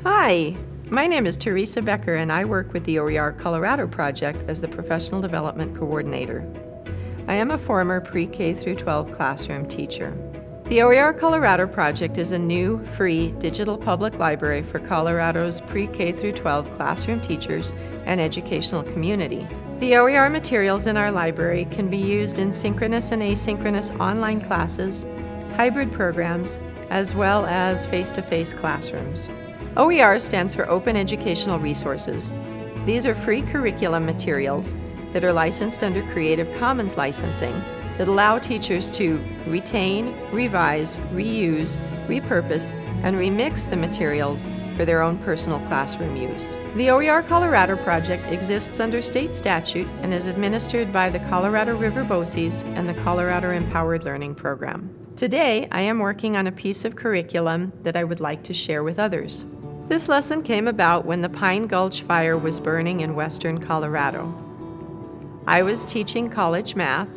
Hi, my name is Teresa Becker and I work with the OERColorado project as the Professional Development Coordinator. I am a former pre-K through 12 classroom teacher. The OERColorado project is a new, free, digital public library for Colorado's pre-K through 12 classroom teachers and educational community. The OER materials in our library can be used in synchronous and asynchronous online classes, hybrid programs, as well as face-to-face classrooms. OER stands for Open Educational Resources. These are free curriculum materials that are licensed under Creative Commons licensing that allow teachers to retain, revise, reuse, repurpose, and remix the materials for their own personal classroom use. The OERColorado project exists under state statute and is administered by the Colorado River BOCES and the Colorado Empowered Learning Program. Today, I am working on a piece of curriculum that I would like to share with others. This lesson came about when the Pine Gulch fire was burning in western Colorado. I was teaching college math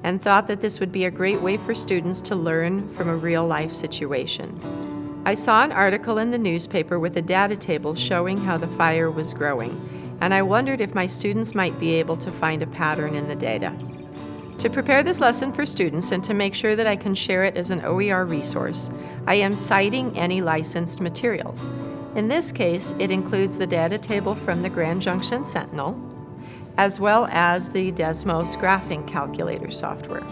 and thought that this would be a great way for students to learn from a real-life situation. I saw an article in the newspaper with a data table showing how the fire was growing, and I wondered if my students might be able to find a pattern in the data. To prepare this lesson for students and to make sure that I can share it as an OER resource, I am citing any licensed materials. In this case, it includes the data table from the Grand Junction Sentinel, as well as the Desmos graphing calculator software.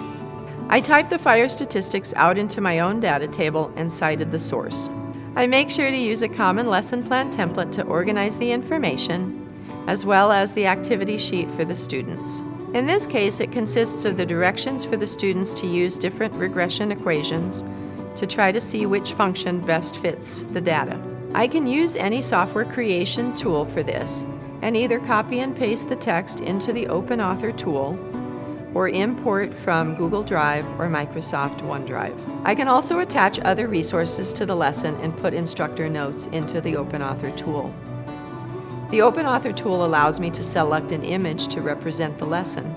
I typed the fire statistics out into my own data table and cited the source. I make sure to use a common lesson plan template to organize the information, as well as the activity sheet for the students. In this case, it consists of the directions for the students to use different regression equations to try to see which function best fits the data. I can use any software creation tool for this and either copy and paste the text into the OpenAuthor tool or import from Google Drive or Microsoft OneDrive. I can also attach other resources to the lesson and put instructor notes into the OpenAuthor tool. The OpenAuthor tool allows me to select an image to represent the lesson.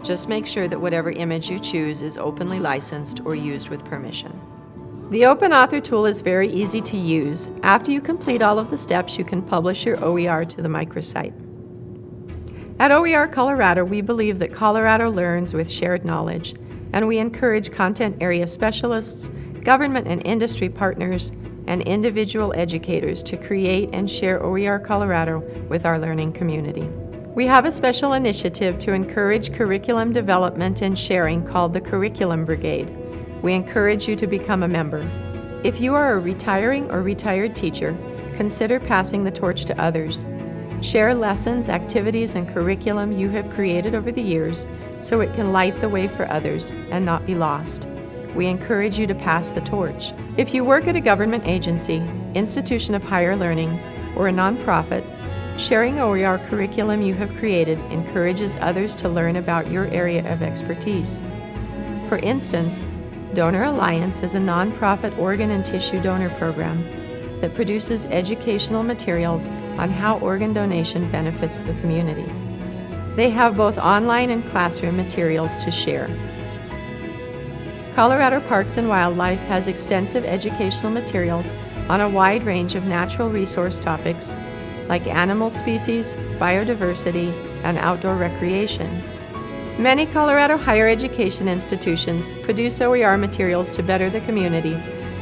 Just make sure that whatever image you choose is openly licensed or used with permission. The OpenAuthor tool is very easy to use. After you complete all of the steps, you can publish your OER to the microsite. At OERColorado, we believe that Colorado learns with shared knowledge, and we encourage content area specialists, government and industry partners, and individual educators to create and share OERColorado with our learning community. We have a special initiative to encourage curriculum development and sharing called the Curriculum Brigade. We encourage you to become a member. If you are a retiring or retired teacher, consider passing the torch to others. Share lessons, activities, and curriculum you have created over the years so it can light the way for others and not be lost. We encourage you to pass the torch. If you work at a government agency, institution of higher learning, or a nonprofit, sharing OER curriculum you have created encourages others to learn about your area of expertise. For instance, Donor Alliance is a nonprofit organ and tissue donor program that produces educational materials on how organ donation benefits the community. They have both online and classroom materials to share. Colorado Parks and Wildlife has extensive educational materials on a wide range of natural resource topics like animal species, biodiversity, and outdoor recreation. Many Colorado higher education institutions produce OER materials to better the community,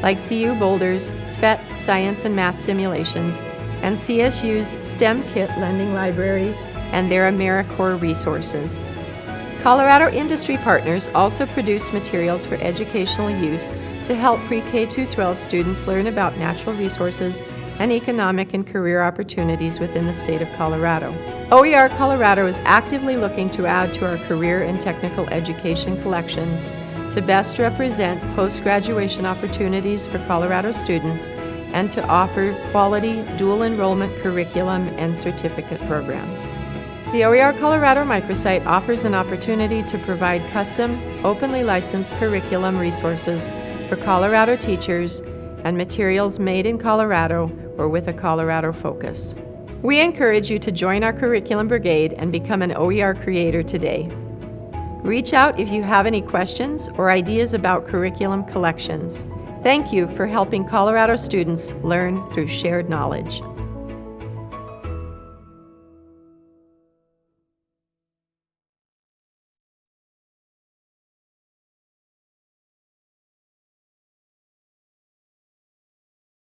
like CU Boulder's PhET Science and Math Simulations, and CSU's STEM Kit Lending Library, and their AmeriCorps resources. Colorado industry partners also produce materials for educational use to help pre-K through 12 students learn about natural resources and economic and career opportunities within the state of Colorado. OERColorado is actively looking to add to our career and technical education collections to best represent post-graduation opportunities for Colorado students and to offer quality dual enrollment curriculum and certificate programs. The OERColorado microsite offers an opportunity to provide custom, openly licensed curriculum resources for Colorado teachers and materials made in Colorado or with a Colorado focus. We encourage you to join our Curriculum Brigade and become an OER creator today. Reach out if you have any questions or ideas about curriculum collections. Thank you for helping Colorado students learn through shared knowledge.